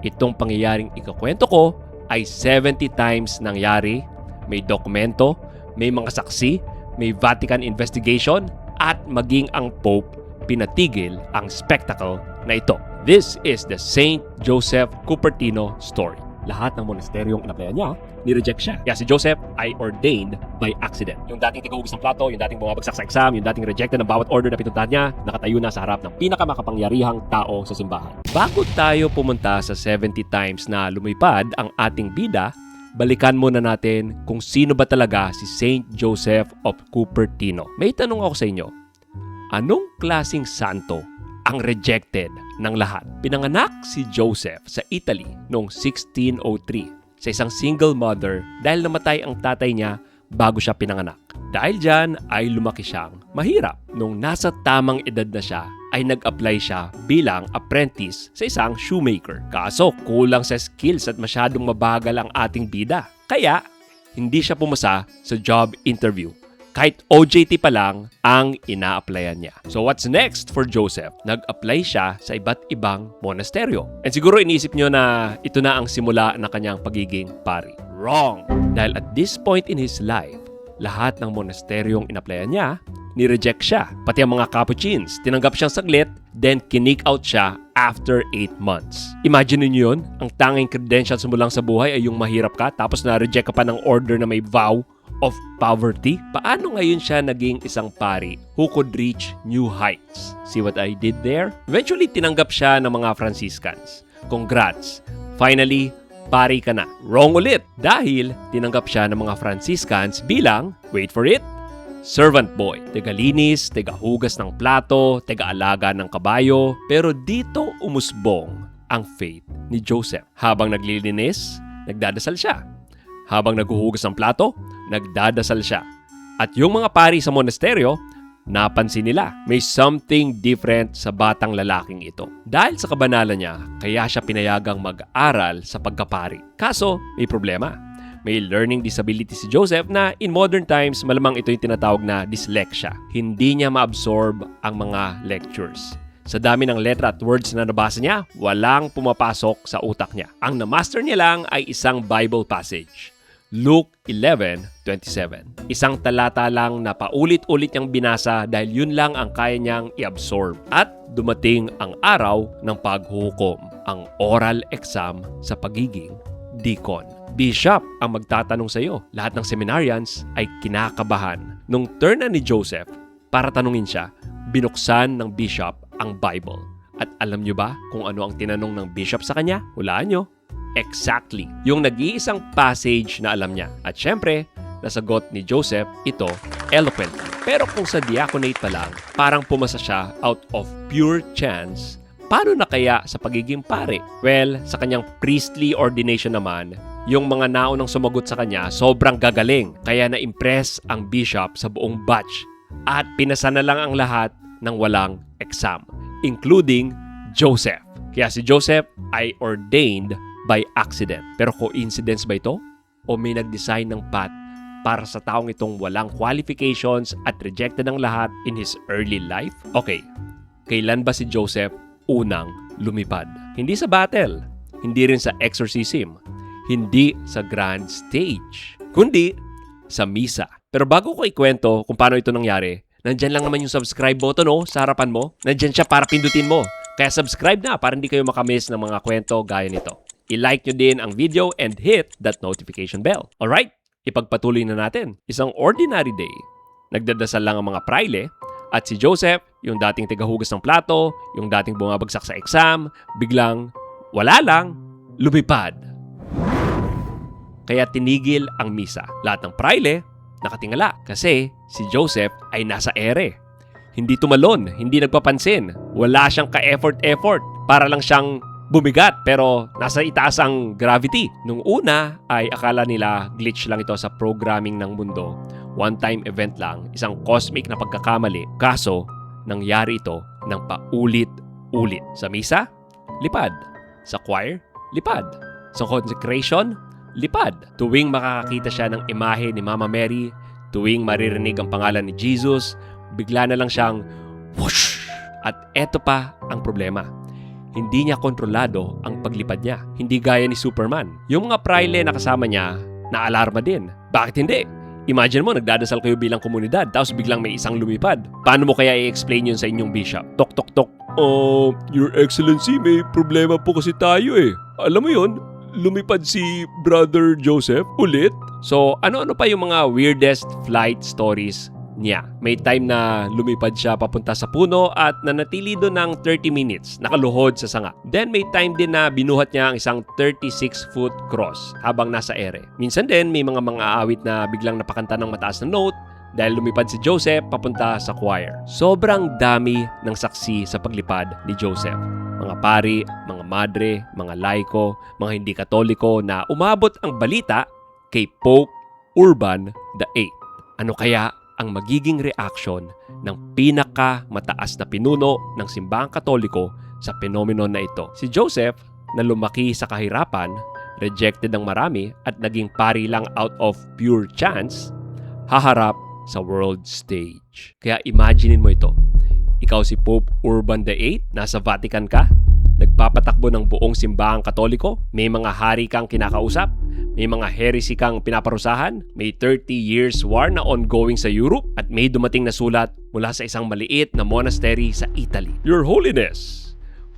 Itong pangyayaring ikakwento ko ay 70 times nangyari, may dokumento, may mga saksi, may Vatican investigation, at maging ang Pope pinatigil ang spectacle na ito. This is the Saint Joseph Cupertino story. Lahat ng monasteryong inaplayan niya, ni-reject siya. Kaya si Joseph ay ordained by accident. Yung dating tigahugas ng plato, yung dating bumabagsak sa exam, yung dating rejected ng bawat order na pinuntahan niya, nakatayo na sa harap ng pinakamakapangyarihang tao sa simbahan. Bago tayo pumunta sa 70 times na lumipad ang ating bida, balikan muna natin kung sino ba talaga si Saint Joseph of Cupertino. May tanong ako sa inyo, anong klaseng santo ang rejected ng lahat? Pinanganak si Joseph sa Italy noong 1603 sa isang single mother dahil namatay ang tatay niya bago siya pinanganak. Dahil dyan ay lumaki siyang mahirap. Nung nasa tamang edad na siya, ay nag-apply siya bilang apprentice sa isang shoemaker. Kaso kulang sa skills at masyadong mabagal ang ating bida. Kaya hindi siya pumasa sa job interview. Kahit OJT pa lang ang ina-applyan niya. So what's next for Joseph? Nag-apply siya sa iba't ibang monasteryo. And siguro iniisip nyo na ito na ang simula ng kanyang pagiging pari. Wrong! Dahil at this point in his life, lahat ng monasteryong in-applyan niya, ni-reject siya. Pati ang mga Capuchins, tinanggap siyang saglit, then kinick out siya after 8 months. Imagine niyo yun, ang tanging credentials mo lang sa buhay ay yung mahirap ka, tapos na-reject ka pa ng order na may vow of poverty. Paano ngayon siya naging isang pari who could reach new heights? See what I did there? Eventually, tinanggap siya ng mga Franciscans. Congrats! Finally, pari ka na. Wrong ulit dahil tinanggap siya ng mga Franciscans bilang, wait for it, servant boy. Tegalinis, tegahugas ng plato, tegaalaga ng kabayo. Pero dito umusbong ang faith ni Joseph. Habang naglilinis, nagdadasal siya. Habang naghuhugas ng plato, nagdadasal siya. At yung mga pari sa monasteryo, napansin nila may something different sa batang lalaking ito. Dahil sa kabanalan niya, kaya siya pinayagang mag-aral sa pagkapari. Kaso, may problema. May learning disability si Joseph na in modern times malamang ito yung tinatawag na dyslexia. Hindi niya ma-absorb ang mga lectures. Sa dami ng letra at words na nabasa niya, walang pumapasok sa utak niya. Ang na-master niya lang ay isang Bible passage. Luke 11:27. Isang talata lang na paulit-ulit niyang binasa dahil yun lang ang kaya niyang i-absorb. At dumating ang araw ng paghuhukom, ang oral exam sa pagiging deacon. Bishop ang magtatanong sa iyo. Lahat ng seminarians ay kinakabahan. Nung turn na ni Joseph para tanungin siya, binuksan ng bishop ang Bible. At alam niyo ba kung ano ang tinanong ng bishop sa kanya? Hulaan niyo. Exactly. Yung nag-iisang passage na alam niya. At syempre, nasagot ni Joseph ito eloquently. Pero kung sa diaconate pa lang, parang pumasa siya out of pure chance. Paano na kaya sa pagiging pare? Well, sa kanyang priestly ordination naman, yung mga naunang sumagot sa kanya sobrang gagaling. Kaya na-impress ang bishop sa buong batch. At pinasa na lang ang lahat ng walang exam, including Joseph. Kaya si Joseph ay ordained by accident. Pero coincidence ba ito? O may nag-design ng path para sa taong itong walang qualifications at rejected ng lahat in his early life? Okay, kailan ba si Joseph unang lumipad? Hindi sa battle, hindi rin sa exorcism, hindi sa grand stage, kundi sa misa. Pero bago ko ikwento kung paano ito nangyari, nandyan lang naman yung subscribe button sa harapan mo. Nandyan siya para pindutin mo. Kaya subscribe na para hindi kayo makamiss ng mga kwento gaya nito. I-like nyo din ang video and hit that notification bell. Alright, ipagpatuloy na natin. Isang ordinary day, nagdadasal lang ang mga praile at si Joseph, yung dating tigahugas ng plato, yung dating bumabagsak sa exam, biglang wala lang, lumipad. Kaya tinigil ang misa. Lahat ng praile nakatingala kasi si Joseph ay nasa ere. Hindi tumalon, hindi nagpapansin. Wala siyang ka-effort para lang siyang bumigat pero nasa itaas ang gravity. Nung una ay akala nila glitch lang ito sa programming ng mundo. One-time event lang, isang cosmic na pagkakamali. Kaso, nangyari ito ng paulit-ulit. Sa misa, lipad. Sa choir, lipad. Sa consecration, lipad. Tuwing makakakita siya ng imahe ni Mama Mary, tuwing maririnig ang pangalan ni Jesus, bigla na lang siyang whoosh! At eto pa ang problema. hindi niya kontrolado ang paglipad niya. Hindi gaya ni Superman. Yung mga praile na kasama niya, naalarma din. Bakit hindi? Imagine mo, nagdadasal kayo bilang komunidad tapos biglang may isang lumipad. Paano mo kaya i-explain yun sa inyong bishop? Tok, tok, tok. Your Excellency, may problema po kasi tayo eh. Alam mo yun, lumipad si Brother Joseph ulit. So, ano-ano pa yung mga weirdest flight stories niya? May time na lumipad siya papunta sa puno at nanatili doon ng 30 minutes, nakaluhod sa sanga. Then may time din na binuhat niya ang isang 36-foot cross habang nasa ere. Minsan din may mga aawit na biglang napakanta ng mataas na note dahil lumipad si Joseph papunta sa choir. Sobrang dami ng saksi sa paglipad ni Joseph. Mga pari, mga madre, mga laiko, mga hindi katoliko na umabot ang balita kay Pope Urban VIII. Ano kaya ang magiging reaksyon ng pinakamataas na pinuno ng simbahang katoliko sa phenomenon na ito? Si Joseph, na lumaki sa kahirapan, rejected ng marami at naging pari lang out of pure chance, haharap sa world stage. Kaya imaginein mo ito. Ikaw si Pope Urban VIII, nasa Vatican ka, nagpapatakbo ng buong simbahang katoliko, may mga hari kang kinakausap, may mga heresy kang pinaparusahan, may 30 years war na ongoing sa Europe, at may dumating na sulat mula sa isang maliit na monastery sa Italy. Your Holiness,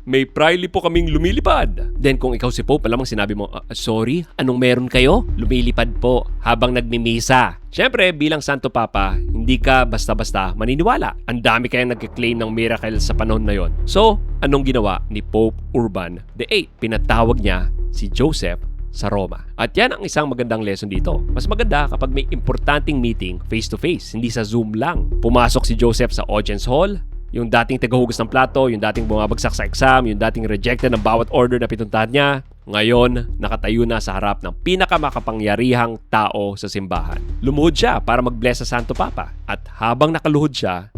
may praile po kaming lumilipad. Then kung ikaw si Pope, malamang sinabi mo, sorry, anong meron kayo? Lumilipad po habang nagmimisa. Siyempre, bilang Santo Papa, hindi ka basta-basta maniniwala. Ang dami kayang nag-claim ng miracle sa panahon na yon. So, anong ginawa ni Pope Urban VIII? Pinatawag niya si Joseph sa Roma. At yan ang isang magandang lesson dito. Mas maganda kapag may importanteng meeting face-to-face, hindi sa Zoom lang. Pumasok si Joseph sa audience hall, yung dating tagahugas ng plato, yung dating bumabagsak sa exam, yung dating rejected ng bawat order na pinuntahan niya, ngayon nakatayo na sa harap ng pinakamakapangyarihang tao sa simbahan. Lumuhod siya para mag-bless sa Santo Papa. At habang nakaluhod siya,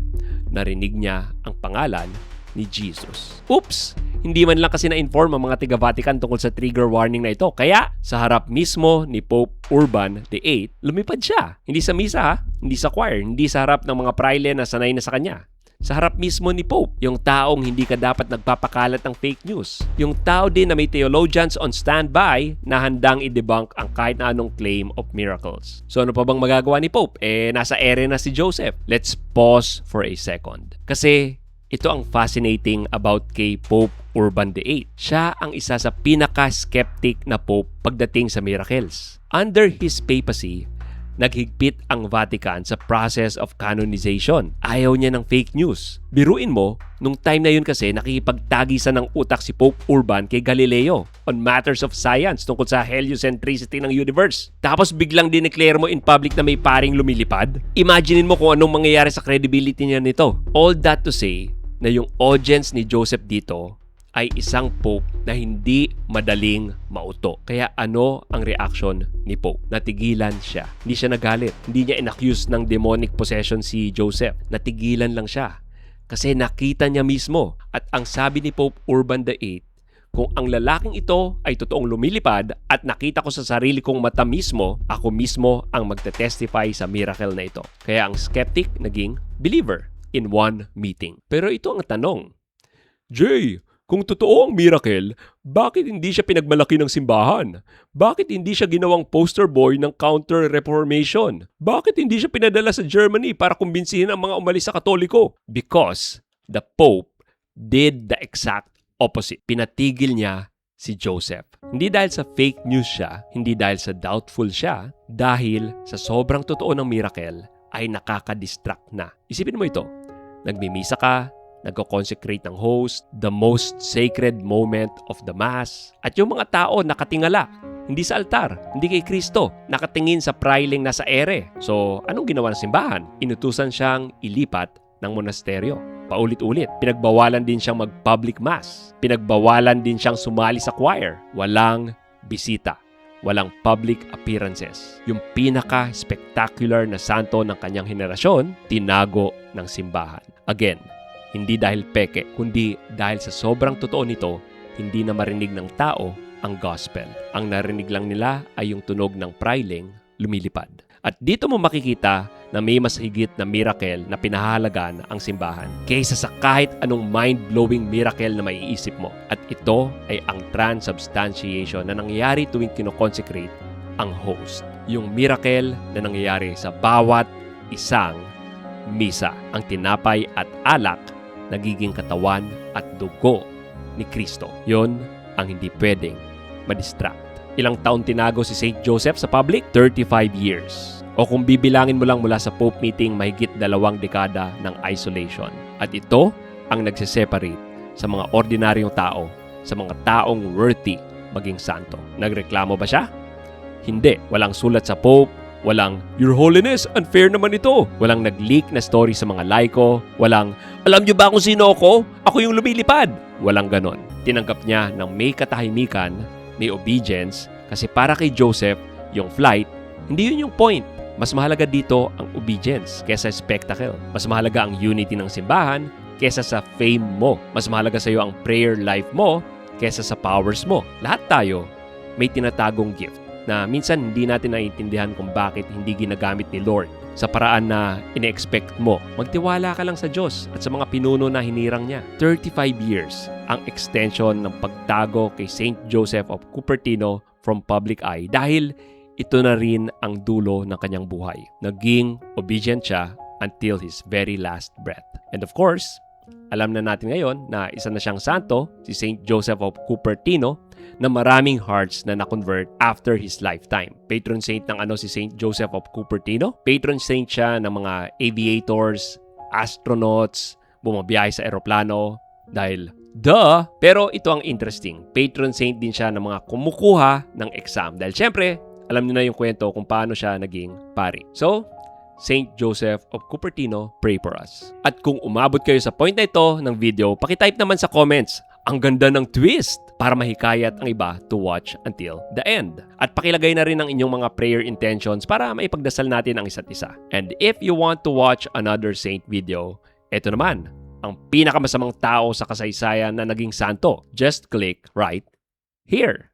narinig niya ang pangalan ni Jesus. Oops! Hindi man lang kasi na-inform ang mga taga-Vatican tungkol sa trigger warning na ito. Kaya, sa harap mismo ni Pope Urban VIII, lumipad siya. Hindi sa misa ha? Hindi sa choir, hindi sa harap ng mga praile na sanay na sa kanya. Sa harap mismo ni Pope, yung taong hindi ka dapat nagpapakalat ng fake news. Yung tao din na may theologians on standby na handang i-debunk ang kahit na anong claim of miracles. So ano pa bang magagawa ni Pope? Nasa ere na si Joseph. Let's pause for a second. Kasi ito ang fascinating about kay Pope Urban VIII. Siya ang isa sa pinaka-skeptic na Pope pagdating sa miracles. Under his papacy, naghigpit ang Vatican sa process of canonization. Ayaw niya ng fake news. Biruin mo, nung time na yun kasi nakikipagtagisan ng utak si Pope Urban kay Galileo on matters of science tungkol sa heliocentricity ng universe. Tapos biglang dineclare mo in public na may paring lumilipad? Imaginein mo kung anong mangyayari sa credibility niya nito. All that to say na yung audience ni Joseph dito ay isang Pope na hindi madaling mauto. Kaya ano ang reaction ni Pope? Natigilan siya. Hindi siya nagalit. Hindi niya inaccuse ng demonic possession si Joseph. Natigilan lang siya. Kasi nakita niya mismo. At ang sabi ni Pope Urban VIII, kung ang lalaking ito ay totoong lumilipad at nakita ko sa sarili kong mata mismo, ako mismo ang magte-testify sa miracle na ito. Kaya ang skeptic naging believer in one meeting. Pero ito ang tanong. Jay, kung totoo ang miracle, bakit hindi siya pinagmalaki ng simbahan? Bakit hindi siya ginawang poster boy ng counter-reformation? Bakit hindi siya pinadala sa Germany para kumbinsihin ang mga umalis sa Katoliko? Because the Pope did the exact opposite. Pinatigil niya si Joseph. Hindi dahil sa fake news siya, hindi dahil sa doubtful siya, dahil sa sobrang totoo ng miracle ay nakaka-distract na. Isipin mo ito, nagmimisa ka, nagko-consecrate ng host, the most sacred moment of the Mass, at yung mga tao nakatingala, hindi sa altar, hindi kay Kristo, nakatingin sa prailing nasa ere. So, anong ginawa ng simbahan? Inutusan siyang ilipat ng monasteryo. Paulit-ulit. Pinagbawalan din siyang mag-public mass. Pinagbawalan din siyang sumali sa choir. Walang bisita. Walang public appearances. Yung pinaka-spectacular na santo ng kanyang henerasyon, tinago ng simbahan. Again, hindi dahil peke, kundi dahil sa sobrang totoo nito, hindi na marinig ng tao ang gospel. Ang narinig lang nila ay yung tunog ng prailing lumilipad. At dito mo makikita na may mas higit na miracle na pinahahalagan ang simbahan kaysa sa kahit anong mind-blowing miracle na maiisip mo. At ito ay ang transubstantiation na nangyayari tuwing kinoconsecrate ang host. Yung miracle na nangyayari sa bawat isang misa. Ang tinapay at alak nagiging katawan at dugo ni Kristo. Yun ang hindi pwedeng madistract. Ilang taon tinago si St. Joseph sa public? 35 years. O kung bibilangin mo lang mula sa Pope meeting, mahigit 2 dekada ng isolation. At ito ang nagsiseparate sa mga ordinaryong tao, sa mga taong worthy maging santo. Nagreklamo ba siya? Hindi. Walang sulat sa Pope, walang, "Your Holiness, unfair naman ito." Walang nag-leak na story sa mga laiko, walang, "Alam niyo ba kung sino ako? Ako yung lumilipad." Walang ganon. Tinanggap niya ng may katahimikan, may obedience, kasi para kay Joseph, yung flight, hindi yun yung point. Mas mahalaga dito ang obedience kesa spectacle. Mas mahalaga ang unity ng simbahan kesa sa fame mo. Mas mahalaga sa iyo ang prayer life mo kesa sa powers mo. Lahat tayo may tinatagong gift na minsan hindi natin naiintindihan kung bakit hindi ginagamit ni Lord sa paraan na ine-expect mo. Magtiwala ka lang sa Diyos at sa mga pinuno na hinirang niya. 35 years ang extension ng pagtago kay St. Joseph of Cupertino from public eye dahil ito na rin ang dulo ng kanyang buhay. Naging obedient siya until his very last breath. And of course, alam na natin ngayon na isa na siyang santo, si St. Joseph of Cupertino, na maraming hearts na na-convert after his lifetime. Patron saint ng si St. Joseph of Cupertino. Patron saint siya ng mga aviators, astronauts, bumabiyahe sa eroplano, dahil duh! Pero ito ang interesting. Patron saint din siya ng mga kumukuha ng exam. Dahil syempre, alam niyo na yung kwento kung paano siya naging pari. So, St. Joseph of Cupertino, pray for us. At kung umabot kayo sa point na ito ng video, pakitype naman sa comments, "Ang ganda ng twist!" para mahikayat ang iba to watch until the end. At pakilagay na rin ang inyong mga prayer intentions para maipagdasal natin ang isa't isa. And if you want to watch another saint video, eto naman, ang pinakamasamang tao sa kasaysayan na naging santo. Just click right here.